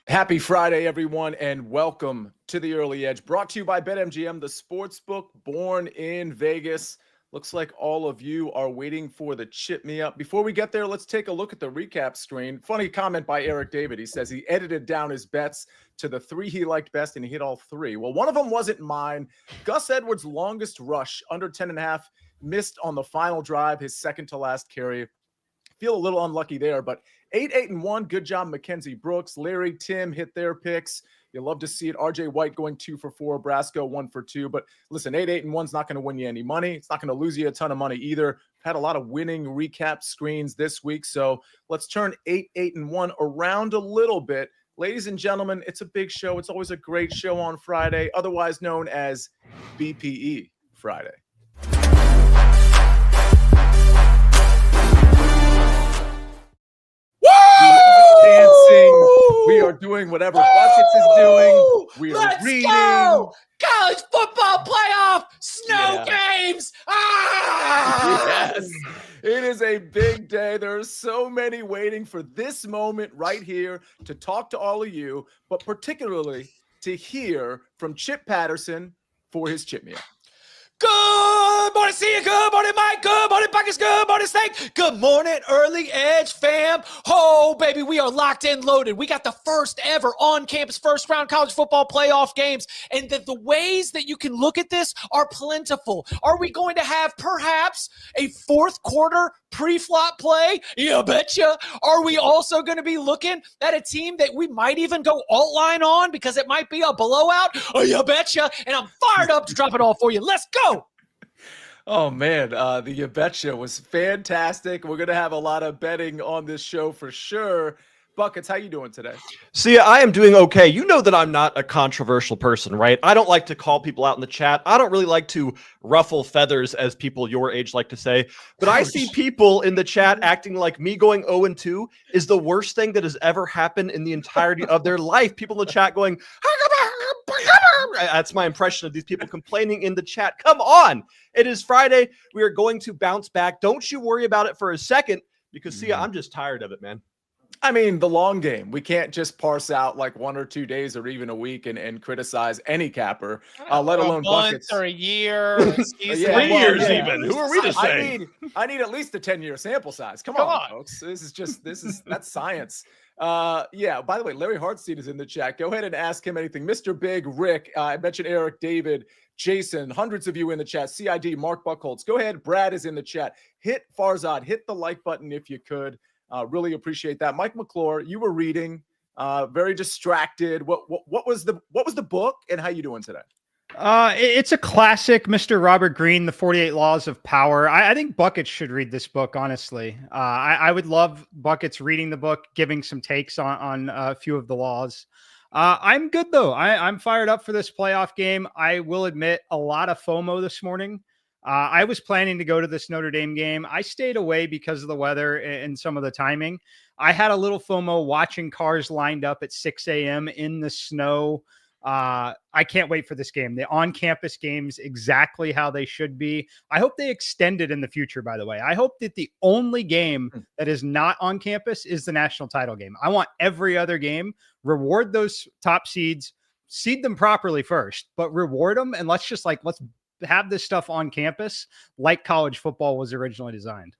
Happy Friday, everyone, and welcome to the Early Edge, brought to you by BetMGM, the sports book born in Vegas. Looks like all of you are waiting for the Chip Me Up. Before we get there, let's take a look at the recap screen. Funny comment by Eric David. He says he edited down his bets to the three he liked best, and he hit all three. Well, one of them wasn't mine. Gus Edwards' longest rush, under 10.5, missed on the final drive, his second to last carry. Feel a little unlucky there, but 8-1. Good job, Mackenzie Brooks. Larry, Tim hit their picks. You love to see it. RJ White going 2 for 4. Brasco 1 for 2. But listen, 8-1's not going to win you any money. It's not going to lose you a ton of money either. Had a lot of winning recap screens this week. So let's turn 8-1 around a little bit. Ladies and gentlemen, it's a big show. It's always a great show on Friday, otherwise known as BPE Friday. Dancing. We are doing whatever Buckets is doing. We are reading. Go! College football playoff snow games. Yes, it is a big day. There are so many waiting for this moment right here to talk to all of you, but particularly to hear from Chip Patterson for his Chip Me Up. Good morning, Sia. Good morning, Mike. Good morning, Buckets. Good morning, Snake. Good morning, Early Edge fam. Oh, baby, we are locked and loaded. We got the first ever on-campus first-round college football playoff games, and the ways that you can look at this are plentiful. Are we going to have perhaps a fourth quarter pre-flop play? You betcha. Are we also going to be looking at a team that we might even go alt line on because it might be a blowout? Oh, you betcha. And I'm fired up to drop it all for you. Let's go. Oh, man, the You Betcha was fantastic. We're going to have a lot of betting on this show for sure. Buckets, how you doing today? See, I am doing okay. You know that I'm not a controversial person, right? I don't like to call people out in the chat. I don't really like to ruffle feathers, as people your age like to say. But I see people in the chat acting like me going 0-2 is the worst thing that has ever happened in the entirety of their life. People in the chat going, that's my impression of these people complaining in the chat. Come on. It is Friday. We are going to bounce back. Don't you worry about it for a second, because see, I'm just tired of it, man. I mean, the long game. We can't just parse out like 1 or 2 days or even a week and criticize any capper, let alone Buckets. Or a year. Or 3 years even. Who are we to say? I need at least a 10-year sample size. Come on, folks. That's science. By the way, Larry Hartstein is in the chat. Go ahead and ask him anything. Mr. Big, Rick, I mentioned Eric, David, Jason, hundreds of you in the chat. CID, Mark Buckholtz. Go ahead. Brad is in the chat. Hit Farzad. Hit the like button if you could. Really appreciate that. Mike McClure, you were reading, very distracted. What was the book, and how you doing today? It's a classic, Mr. Robert Greene, The 48 Laws of Power. I think Buckets should read this book, honestly. I would love Buckets reading the book, giving some takes on a few of the laws. I'm good, though. I'm fired up for this playoff game. I will admit a lot of FOMO this morning. I was planning to go to this Notre Dame game. I stayed away because of the weather and some of the timing. I had a little FOMO watching cars lined up at 6 a.m. in the snow. I can't wait for this game. The on-campus games, exactly how they should be. I hope they extend it in the future, by the way. I hope that the only game that is not on campus is the national title game. I want every other game. Reward those top seeds. Seed them properly first, but reward them. And let's have this stuff on campus like college football was originally designed.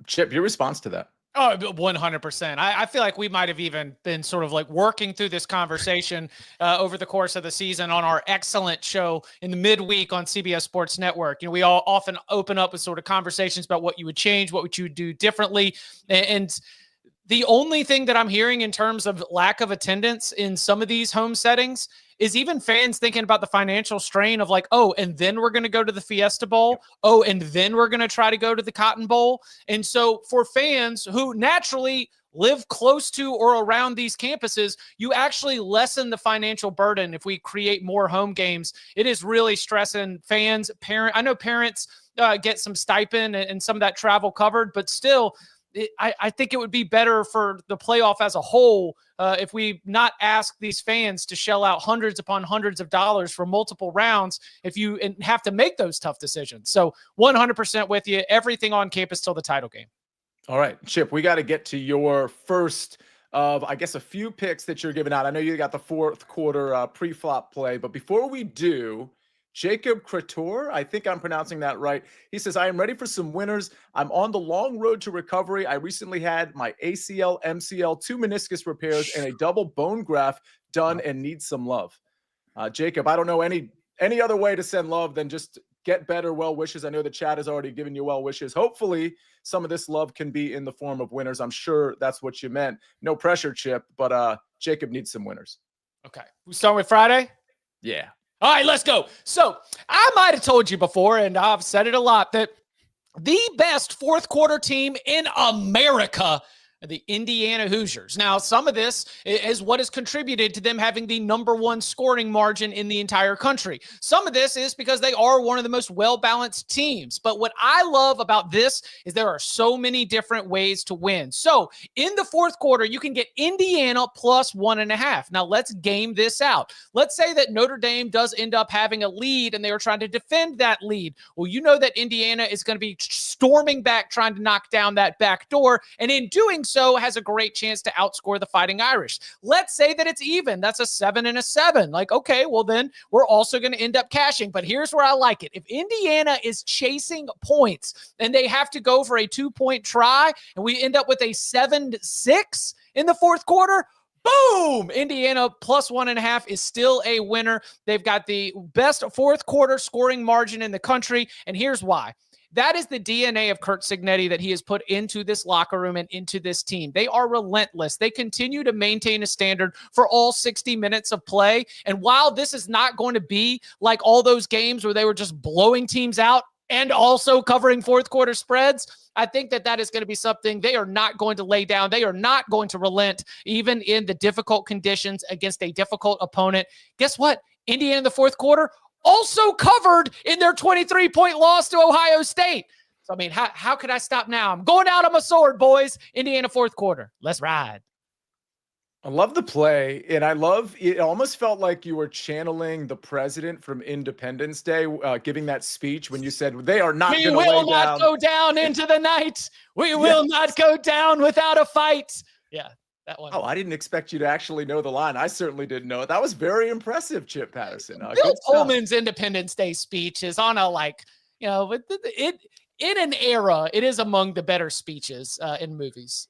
Chip, your response to that? Oh, 100%. I feel like we might have even been sort of like working through this conversation over the course of the season on our excellent show in the midweek on CBS Sports Network. You know, we all often open up with sort of conversations about what you would change, what would you do differently. And the only thing that I'm hearing in terms of lack of attendance in some of these home settings is even fans thinking about the financial strain of like, oh, and then we're going to go to the Fiesta Bowl. Oh, and then we're going to try to go to the Cotton Bowl. And so for fans who naturally live close to or around these campuses, you actually lessen the financial burden if we create more home games. It is really stressing fans, I know parents get some stipend and some of that travel covered, but still, I think it would be better for the playoff as a whole if we not ask these fans to shell out hundreds upon hundreds of dollars for multiple rounds if you have to make those tough decisions. So 100% with you. Everything on campus till the title game. All right, Chip, we got to get to your first of, I guess, a few picks that you're giving out. I know you got the fourth quarter pre-flop play, but before we do, Jacob Cretor, I think I'm pronouncing that right. He says, I am ready for some winners. I'm on the long road to recovery. I recently had my ACL, MCL, 2 meniscus repairs, and a double bone graft done and need some love. Jacob, I don't know any other way to send love than just get better, well wishes. I know the chat has already given you well wishes. Hopefully some of this love can be in the form of winners. I'm sure that's what you meant. No pressure, Chip, but Jacob needs some winners. Okay. We start with Friday? Yeah. All right, let's go. So I might have told you before, and I've said it a lot, that the best fourth quarter team in America, the Indiana Hoosiers. Now, some of this is what has contributed to them having the #1 scoring margin in the entire country. Some of this is because they are one of the most well-balanced teams. But what I love about this is there are so many different ways to win. So in the fourth quarter, you can get Indiana +1.5. Now, let's game this out. Let's say that Notre Dame does end up having a lead and they are trying to defend that lead. Well, you know that Indiana is going to be storming back, trying to knock down that back door. And in doing so, has a great chance to outscore the Fighting Irish. Let's say that it's even. That's a 7 and a 7. Like, okay, well then we're also going to end up cashing. But here's where I like it. If Indiana is chasing points and they have to go for a 2-point try and we end up with a 7-6 in the fourth quarter, boom! Indiana +1.5 is still a winner. They've got the best fourth quarter scoring margin in the country. And here's why. That is the DNA of Curt Cignetti that he has put into this locker room and into this team. They are relentless. They continue to maintain a standard for all 60 minutes of play. And while this is not going to be like all those games where they were just blowing teams out and also covering fourth quarter spreads, I think that that is going to be something they are not going to lay down. They are not going to relent, even in the difficult conditions against a difficult opponent. Guess what? Indiana in the fourth quarter also covered in their 23-point loss to Ohio State. So, I mean, how could I stop now? I'm going out on my sword, boys. Indiana fourth quarter. Let's ride. I love the play, and I love it. Almost felt like you were channeling the president from Independence Day, giving that speech when you said they are not going to lay down. We will not go down into the night. We will not go down without a fight. Yeah. That one. Oh, I didn't expect you to actually know the line. I certainly didn't know it. That was very impressive, Chip Patterson. Bill Pullman's Independence Day speech is on a, like, you know, it in an era, it is among the better speeches in movies.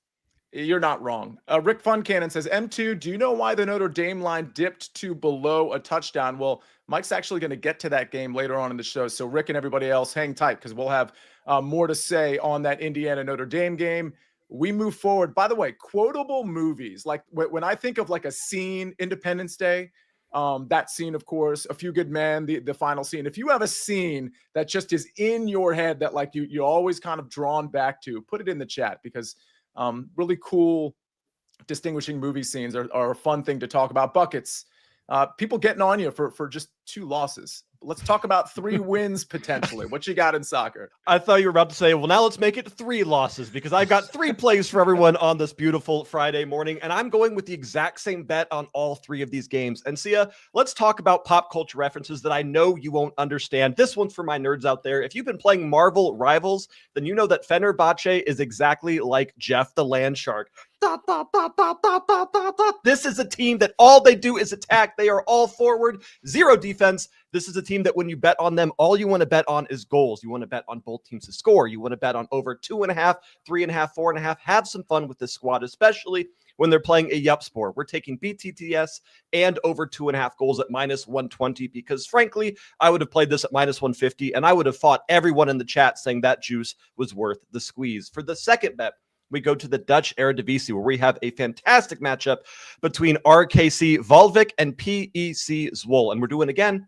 You're not wrong. Rick Funcannon says, M2, do you know why the Notre Dame line dipped to below a touchdown? Well, Mike's actually going to get to that game later on in the show. So Rick and everybody else, hang tight because we'll have more to say on that Indiana Notre Dame game. We move forward. By the way, quotable movies. Like when I think of like a scene, Independence Day, that scene, of course, A Few Good Men, the final scene. If you have a scene that just is in your head that like you're always kind of drawn back to, put it in the chat because really cool, distinguishing movie scenes are a fun thing to talk about. Buckets, people getting on you for just 2 losses. Let's talk about 3 wins potentially. What you got in soccer? I thought you were about to say, well, now let's make it 3 losses because I've got 3 plays for everyone on this beautiful Friday morning, and I'm going with the exact same bet on all 3 of these games. And Sia, let's talk about pop culture references that I know you won't understand. This one's for my nerds out there. If you've been playing Marvel Rivals, then you know that Fenerbahce is exactly like Jeff the Land Shark. This is a team that all they do is attack. They are all forward, 0 defense. This is a team that when you bet on them, all you want to bet on is goals. You want to bet on both teams to score. You want to bet on over 2.5, 3.5, 4.5. Have some fun with this squad, especially when they're playing a yup sport. We're taking BTTS and over 2.5 goals at -120 because, frankly, I would have played this at -150, and I would have fought everyone in the chat saying that juice was worth the squeeze. For the second bet, we go to the Dutch Eredivisie, where we have a fantastic matchup between RKC Valvik and PEC Zwolle. And we're doing, again,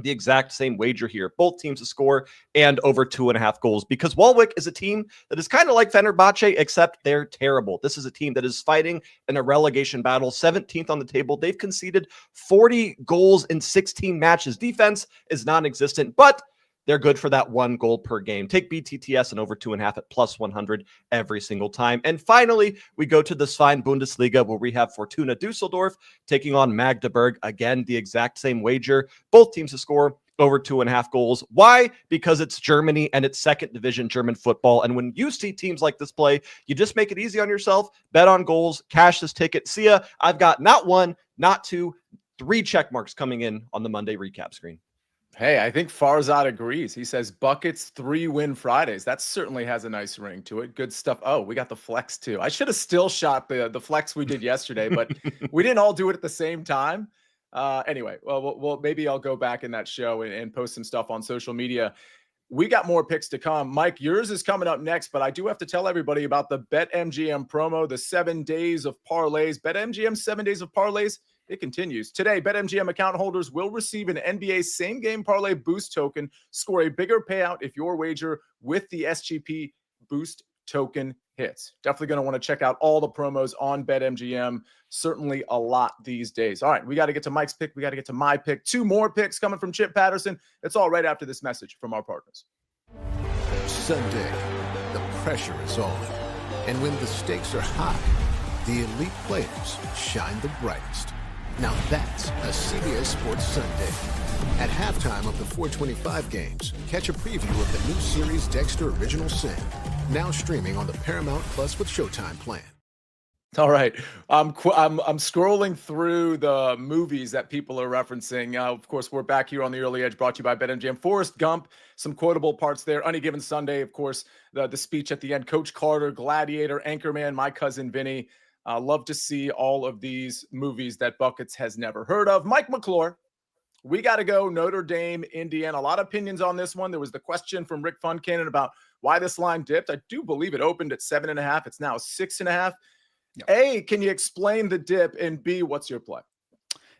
the exact same wager here. Both teams to score and over 2.5 goals because Walwick is a team that is kind of like Fenerbahce, except they're terrible. This is a team that is fighting in a relegation battle, 17th on the table. They've conceded 40 goals in 16 matches. Defense is non-existent, but they're good for that 1 goal per game. Take BTTS and over 2.5 at +100 every single time. And finally, we go to the Svein Bundesliga, where we have Fortuna Dusseldorf taking on Magdeburg. Again, the exact same wager. Both teams to score over 2.5 goals. Why? Because it's Germany and it's second division German football. And when you see teams like this play, you just make it easy on yourself. Bet on goals, cash this ticket. Sia, I've got not one, not two, 3 check marks coming in on the Monday recap screen. Hey, I think Farzad agrees. He says Buckets 3-win Fridays. That certainly has a nice ring to it. Good stuff. Oh, we got the flex too. I should have still shot the flex we did yesterday, but we didn't all do it at the same time. Anyway, well, maybe I'll go back in that show and post some stuff on social media. We got more picks to come. Mike, yours is coming up next, but I do have to tell everybody about the BetMGM promo, the 7 days of parlays. BetMGM 7 days of parlays. It continues. Today, BetMGM account holders will receive an NBA same-game parlay boost token, score a bigger payout if your wager with the SGP boost token hits. Definitely going to want to check out all the promos on BetMGM. Certainly a lot these days. All right, we got to get to Mike's pick. We got to get to my pick. 2 more picks coming from Chip Patterson. It's all right after this message from our partners. Sunday, the pressure is on. And when the stakes are high, the elite players shine the brightest. Now that's a CBS Sports Sunday. At halftime of the 425 games, catch a preview of the new series Dexter Original Sin, now streaming on the Paramount Plus with Showtime plan. All right. I'm scrolling through the movies that people are referencing. Of course, we're back here on the Early Edge, brought to you by BetMGM. Forrest Gump, some quotable parts there. Any Given Sunday, of course, the speech at the end. Coach Carter, Gladiator, Anchorman, My Cousin Vinny. Love to see all of these movies that Buckets has never heard of. Mike McClure, we got to go Notre Dame, Indiana. A lot of opinions on this one. There was the question from Rick Funcannon about why this line dipped. I do believe it opened at 7.5. It's now 6.5. Yep. A, can you explain the dip? And B, what's your play?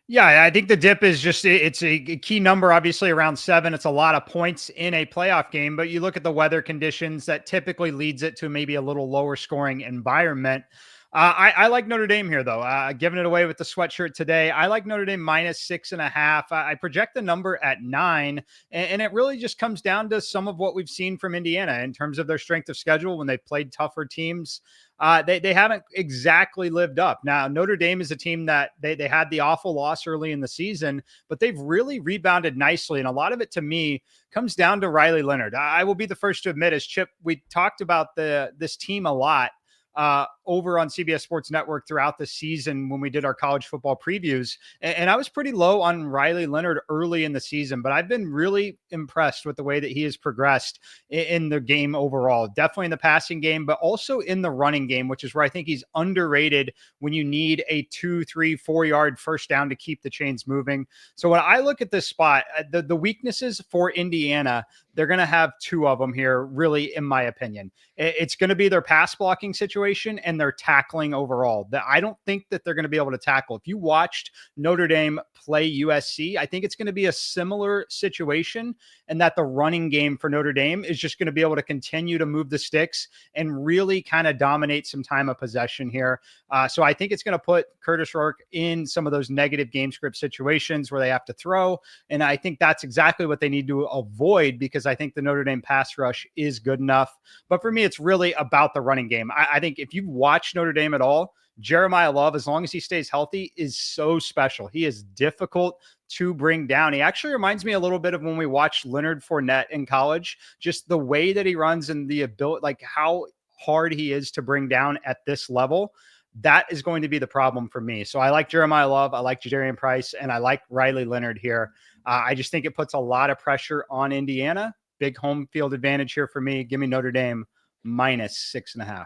Yeah, I think the dip is just, it's a key number, obviously around 7. It's a lot of points in a playoff game, but you look at the weather conditions that typically leads it to maybe a little lower scoring environment. I like Notre Dame here, though. Giving it away with the sweatshirt today. I like Notre Dame minus 6.5. I project the number at 9, and it really just comes down to some of what we've seen from Indiana in terms of their strength of schedule when they've played tougher teams. They haven't exactly lived up. Now, Notre Dame is a team that they had the awful loss early in the season, but they've really rebounded nicely. And a lot of it, to me, comes down to Riley Leonard. I will be the first to admit, as Chip, we talked about this team a lot over on CBS Sports Network throughout the season when we did our college football previews. And I was pretty low on Riley Leonard early in the season, but I've been really impressed with the way that he has progressed in the game overall. Definitely in the passing game, but also in the running game, which is where I think he's underrated when you need a 2, 3, 4 yard first down to keep the chains moving. So when I look at this spot, the weaknesses for Indiana, they're going to have 2 of them here, really, in my opinion. It's going to be their pass blocking situation and their tackling overall. I don't think that they're going to be able to tackle. If you watched Notre Dame play USC, I think it's going to be a similar situation, and that the running game for Notre Dame is just going to be able to continue to move the sticks and really kind of dominate some time of possession here. So I think it's going to put Curtis Rourke in some of those negative game script situations where they have to throw. And I think that's exactly what they need to avoid, because I think the Notre Dame pass rush is good enough. But for me, it's really about the running game. I think if you watch Notre Dame at all, Jeremiah Love, as long as he stays healthy, is so special. He is difficult to bring down. He actually reminds me a little bit of when we watched Leonard Fournette in college, just the way that he runs and the ability, like how hard he is to bring down at this level. That is going to be the problem for me. So I like Jeremiah Love. I like Jadarian Price, and I like Riley Leonard here. I just think it puts a lot of pressure on Indiana. Big home field advantage here for me. Give me Notre Dame minus 6.5.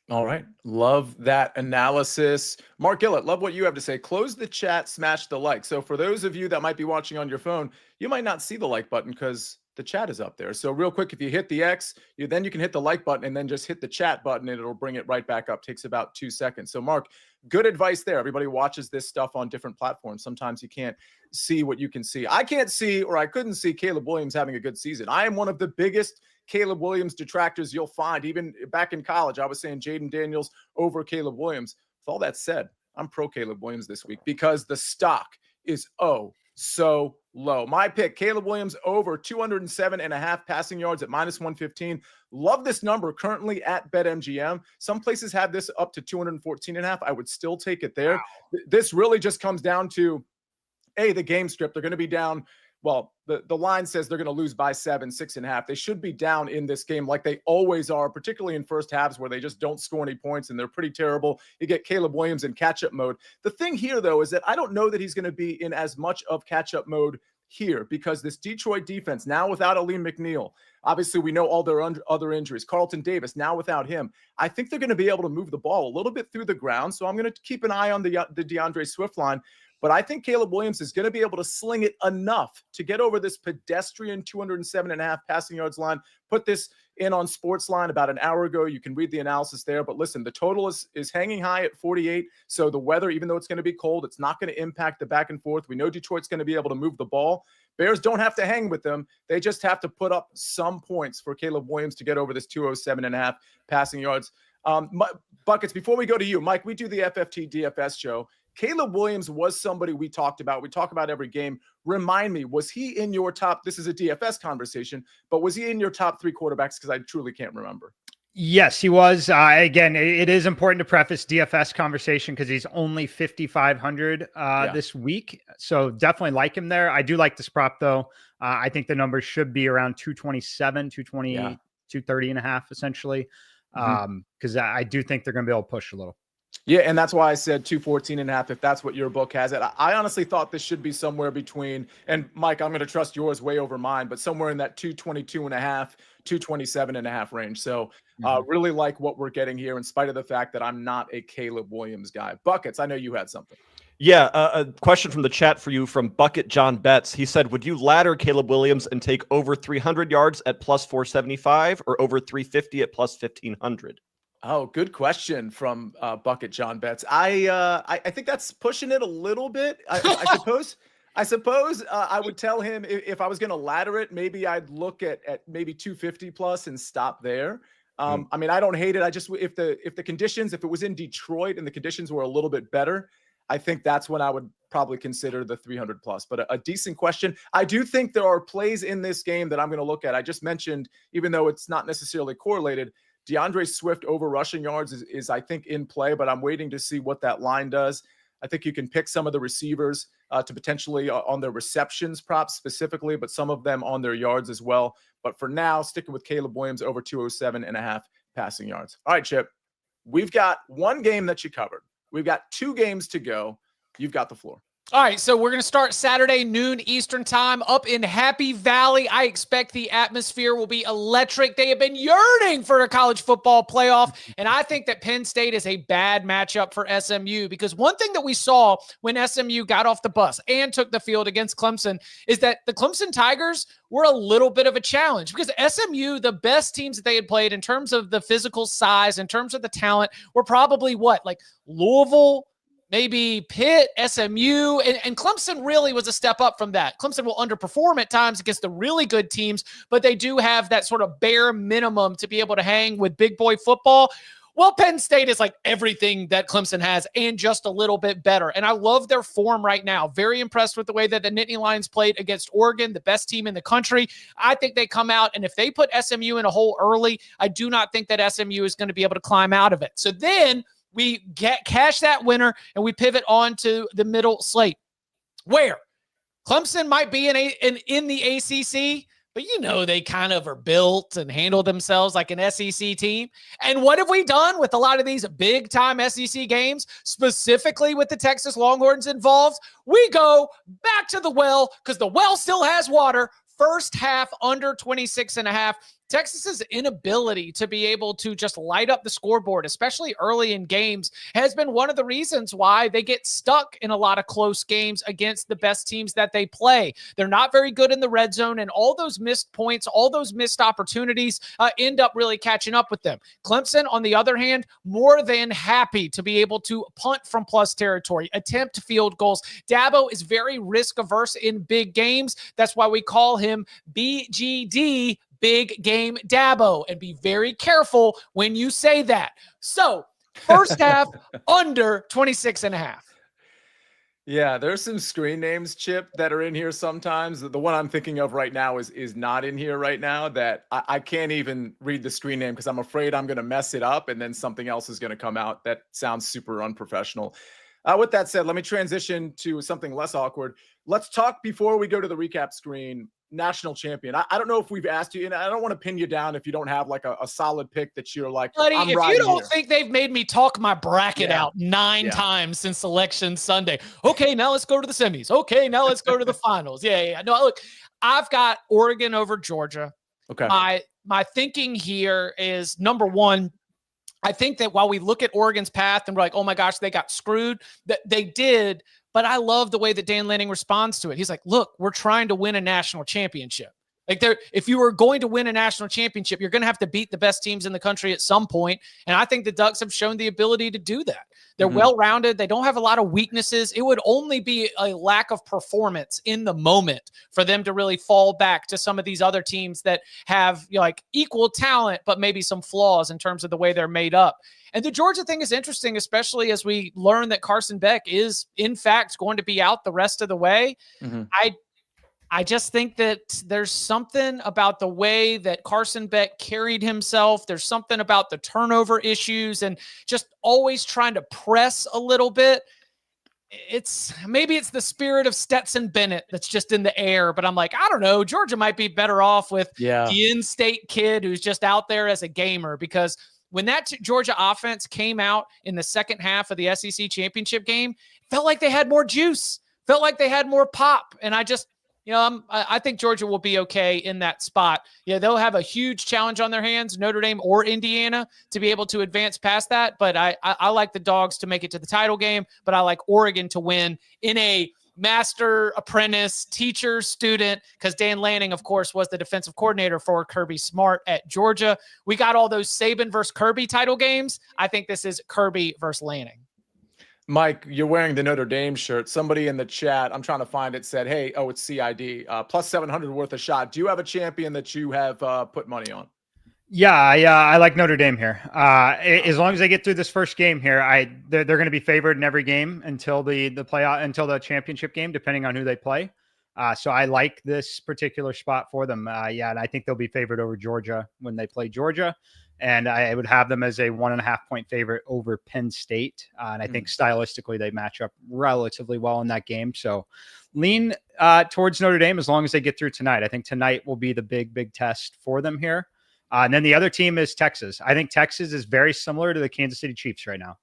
All right. Love that analysis. Mark Gillett, love what you have to say. Close the chat, smash the like. So for those of you that might be watching on your phone, you might not see the like button because the chat is up there. So real quick, if you hit the X, then you can hit the like button and then just hit the chat button and it'll bring it right back up. Takes about 2 seconds. So Mark, good advice there. Everybody watches this stuff on different platforms. Sometimes you can't see what you can see. I can't see, or I couldn't see Caleb Williams having a good season. I am one of the biggest Caleb Williams detractors you'll find. Even back in college, I was saying Jaden Daniels over Caleb Williams. With all that said, I'm pro Caleb Williams this week because the stock is so low. My pick, Caleb Williams over 207.5 passing yards at minus 115. Love this number currently at BetMGM. Some places have this up to 214.5. I would still take it there. Wow. This really just comes down to, the game script. They're going to be down well, the line says they're going to lose by 7, 6.5. They should be down in this game like they always are, particularly in first halves where they just don't score any points and they're pretty terrible. You get Caleb Williams in catch-up mode. The thing here, though, is that I don't know that he's going to be in as much of catch-up mode here because this Detroit defense, now without Aleem McNeil, obviously we know all their other injuries. Carlton Davis, now without him, I think they're going to be able to move the ball a little bit through the ground. So I'm going to keep an eye on the DeAndre Swift line. But I think Caleb Williams is going to be able to sling it enough to get over this pedestrian 207.5 passing yards line. Put this in on SportsLine about an hour ago. You can read the analysis there. But listen, the total is hanging high at 48. So the weather, even though it's going to be cold, it's not going to impact the back and forth. We know Detroit's going to be able to move the ball. Bears don't have to hang with them. They just have to put up some points for Caleb Williams to get over this 207.5 passing yards. Buckets, before we go to you, Mike, we do the FFT DFS show. Caleb Williams was somebody we talked about. We talk about every game. Remind me, was he in your top? This is a DFS conversation, but was he in your top 3 quarterbacks? Because I truly can't remember. Yes, he was. Again, it is important to preface DFS conversation because he's only 5,500 this week. So definitely like him there. I do like this prop, though. I think the numbers should be around 227, 220, 230.5, essentially. Because I do think they're going to be able to push a little. Yeah, and that's why I said 214.5 if that's what your book has it. I honestly thought this should be somewhere between, and Mike, I'm going to trust yours way over mine, but somewhere in that 222.5, 227.5 range. So really like what we're getting here in spite of the fact that I'm not a Caleb Williams guy. Buckets, I know you had something. Yeah, a question from the chat for you from Bucket John Betts. He said, would you ladder Caleb Williams and take over 300 yards at plus 475 or over 350 at plus 1,500? Oh, good question from Bucket John Betts. I think that's pushing it a little bit. I suppose I would tell him if I was going to ladder it, maybe I'd look at maybe 250 plus and stop there. I mean, I don't hate it. I just if the conditions, if it was in Detroit and the conditions were a little bit better, I think that's when I would probably consider the 300 plus. But a decent question. I do think there are plays in this game that I'm going to look at. I just mentioned, even though it's not necessarily correlated, DeAndre Swift over rushing yards is I think in play, but I'm waiting to see what that line does. I think you can pick some of the receivers to potentially on their receptions props specifically, but some of them on their yards as well. But for now, sticking with Caleb Williams over 207.5 passing yards. All right, Chip, we've got one game that you covered. We've got 2 games to go. You've got the floor. All right, so we're going to start Saturday, noon Eastern time up in Happy Valley. I expect the atmosphere will be electric. They have been yearning for a college football playoff, and I think that Penn State is a bad matchup for SMU because one thing that we saw when SMU got off the bus and took the field against Clemson is that the Clemson Tigers were a little bit of a challenge because SMU, the best teams that they had played in terms of the physical size, in terms of the talent, were probably like Louisville, maybe Pitt, SMU, and Clemson really was a step up from that. Clemson will underperform at times against the really good teams, but they do have that sort of bare minimum to be able to hang with big boy football. Well, Penn State is like everything that Clemson has and just a little bit better. And I love their form right now. Very impressed with the way that the Nittany Lions played against Oregon, the best team in the country. I think they come out, and if they put SMU in a hole early, I do not think that SMU is going to be able to climb out of it. So then we cash that winner and we pivot on to the middle slate where Clemson might be in the ACC, but you know they kind of are built and handle themselves like an SEC team. And what have we done with a lot of these big-time SEC games, specifically with the Texas Longhorns involved? We go back to the well because the well still has water. First half under 26.5. Texas's inability to be able to just light up the scoreboard, especially early in games, has been one of the reasons why they get stuck in a lot of close games against the best teams that they play. They're not very good in the red zone, and all those missed points, all those missed opportunities end up really catching up with them. Clemson, on the other hand, more than happy to be able to punt from plus territory, attempt field goals. Dabo is very risk averse in big games. That's why we call him BGD, Big Game Dabo, and be very careful when you say that. So first half under 26.5. Yeah, there's some screen names, Chip, that are in here sometimes. The one I'm thinking of right now is not in here right now, that I can't even read the screen name because I'm afraid I'm going to mess it up and then something else is going to come out that sounds super unprofessional. With that said, let me transition to something less awkward. Let's talk before we go to the recap screen. National champion. I don't know if we've asked you, and I don't want to pin you down if you don't have like a solid pick that you're like, buddy, I'm if riding you don't here. think they've made me talk my bracket out 9 times since Selection Sunday. Okay, now let's go to the semis. Okay, now let's go to the finals. Yeah. No, look, I've got Oregon over Georgia. Okay. My thinking here is, number one, I think that while we look at Oregon's path and we're like, oh my gosh, they got screwed, that they did. But I love the way that Dan Lanning responds to it. He's like, look, we're trying to win a national championship. Like, if you were going to win a national championship, you're going to have to beat the best teams in the country at some point. And I think the Ducks have shown the ability to do that. They're well-rounded. They don't have a lot of weaknesses. It would only be a lack of performance in the moment for them to really fall back to some of these other teams that have, you know, like equal talent, but maybe some flaws in terms of the way they're made up. And the Georgia thing is interesting, especially as we learn that Carson Beck is, in fact, going to be out the rest of the way. I just think that there's something about the way that Carson Beck carried himself. There's something about the turnover issues and just always trying to press a little bit. Maybe it's the spirit of Stetson Bennett that's just in the air, but I'm like, I don't know. Georgia might be better off with the in-state kid who's just out there as a gamer, because when that Georgia offense came out in the second half of the SEC championship game, felt like they had more juice, felt like they had more pop. And I think Georgia will be okay in that spot. Yeah, they'll have a huge challenge on their hands, Notre Dame or Indiana, to be able to advance past that. But I like the Dogs to make it to the title game, but I like Oregon to win in a master, apprentice, teacher, student, because Dan Lanning, of course, was the defensive coordinator for Kirby Smart at Georgia. We got all those Saban versus Kirby title games. I think this is Kirby versus Lanning. Mike, you're wearing the Notre Dame shirt. Somebody in the chat, I'm trying to find it, said, hey, it's CID, plus 700 worth a shot. Do you have a champion that you have put money on? Yeah, I like Notre Dame here. As long as they get through this first game here, they're going to be favored in every game until the playoff, until the championship game, depending on who they play. So I like this particular spot for them. And I think they'll be favored over Georgia when they play Georgia. And I would have them as a 1.5 point favorite over Penn State. And I think stylistically they match up relatively well in that game. So lean towards Notre Dame as long as they get through tonight. I think tonight will be the big test for them here. And then the other team is Texas. I think Texas is very similar to the Kansas City Chiefs right now.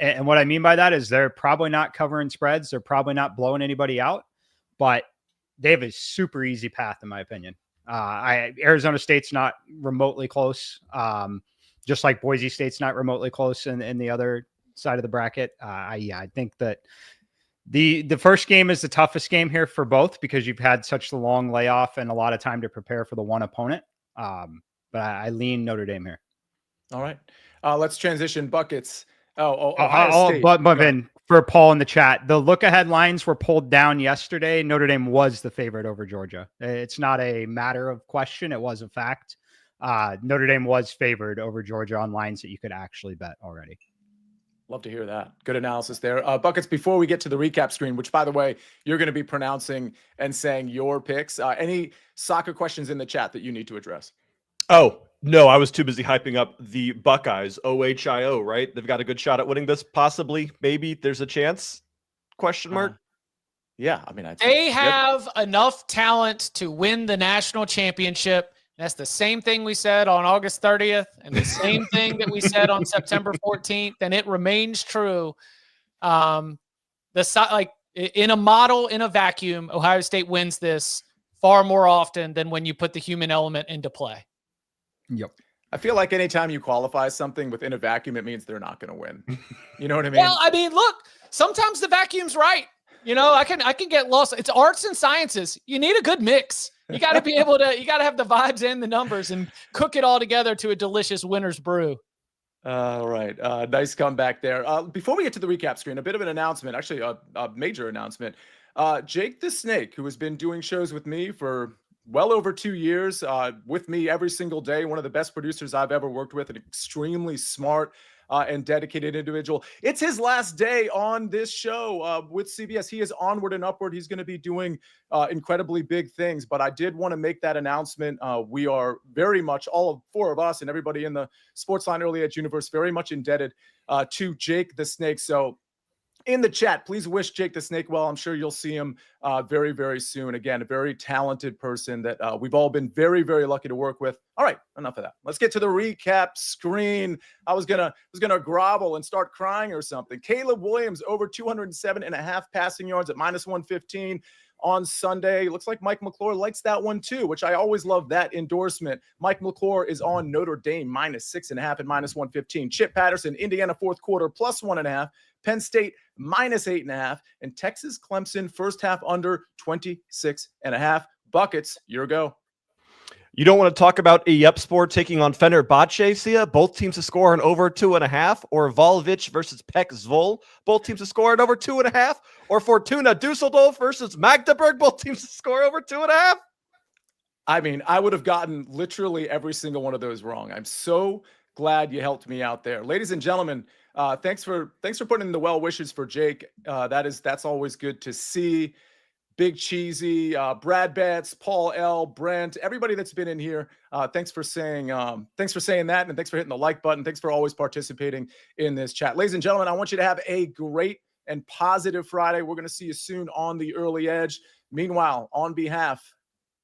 And what I mean by that is they're probably not covering spreads. They're probably not blowing anybody out, but they have a super easy path, in my opinion. Arizona State's not remotely close. Just like Boise State's not remotely close in the other side of the bracket. I think that the first game is the toughest game here for both because you've had such a long layoff and a lot of time to prepare for the one opponent. But I lean Notre Dame here. All right. Let's transition buckets. Ohio State. But then for Paul in the chat, the look ahead lines were pulled down yesterday. Notre Dame was the favorite over Georgia. It's not a matter of question. It was a fact. Notre Dame was favored over Georgia on lines that you could actually bet already. Love to hear that. Good analysis there. Buckets, before we get to the recap screen, which, by the way, you're going to be pronouncing and saying your picks. Any soccer questions in the chat that you need to address? Oh, no, I was too busy hyping up the Buckeyes, OHIO, right? They've got a good shot at winning this, possibly, maybe there's a chance, question mark? Yeah, I mean, they have enough talent to win the national championship. That's the same thing we said on August 30th and the same thing that we said on September 14th, and it remains true. In a model, in a vacuum, Ohio State wins this far more often than when you put the human element into play. Yep. I feel like anytime you qualify something within a vacuum, it means they're not going to win. You know what I mean? Well, I mean, look, sometimes the vacuum's right. You know, I can get lost. It's arts and sciences. You need a good mix. You got to be able to, you got to have the vibes and the numbers and cook it all together to a delicious winner's brew. All right. Nice comeback there. Before we get to the recap screen, a bit of an announcement, actually a major announcement. Jake the Snake, who has been doing shows with me for well over 2 years, with me every single day, one of the best producers I've ever worked with, an extremely smart and dedicated individual. It's his last day on this show with CBS. He is onward and upward. He's going to be doing incredibly big things, but I did want to make that announcement. We are very much, all 4 of us and everybody in the SportsLine Early Edge universe, very much indebted to Jake the Snake. So in the chat, please wish Jake the Snake well. I'm sure you'll see him very, very soon. Again, a very talented person that we've all been very, very lucky to work with. All right, enough of that. Let's get to the recap screen. I was gonna grovel and start crying or something. Caleb Williams over 207.5 passing yards at -115 on Sunday. Looks like Mike McClure likes that one too, which I always love that endorsement. Mike McClure is on Notre Dame -6.5 at -115. Chip Patterson, Indiana fourth quarter +1.5. Penn State -8.5, and Texas Clemson first half under 26.5. Buckets, your go. You don't want to talk about Iyepspor taking on Fenerbahce, Sia? Both teams to score an over 2.5, or Volvic versus Pek Zvol? Both teams to score an over 2.5, or Fortuna Dusseldorf versus Magdeburg? Both teams to score over 2.5. I mean, I would have gotten literally every single one of those wrong. I'm so glad you helped me out there, ladies and gentlemen. Thanks for putting in the well wishes for Jake. That's always good to see. Big Cheesy, Brad Betts, Paul L, Brent, everybody that's been in here. Thanks for saying that, and thanks for hitting the like button. Thanks for always participating in this chat, ladies and gentlemen. I want you to have a great and positive Friday. We're going to see you soon on the early edge. Meanwhile, on behalf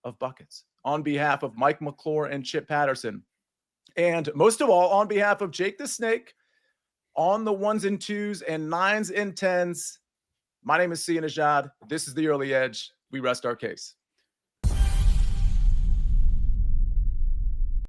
of Buckets, on behalf of Mike McClure and Chip Patterson, and most of all, on behalf of Jake the Snake, on the 1s and 2s and 9s and 10s, my name is Sia Nejad. This is the Early Edge. We rest our case.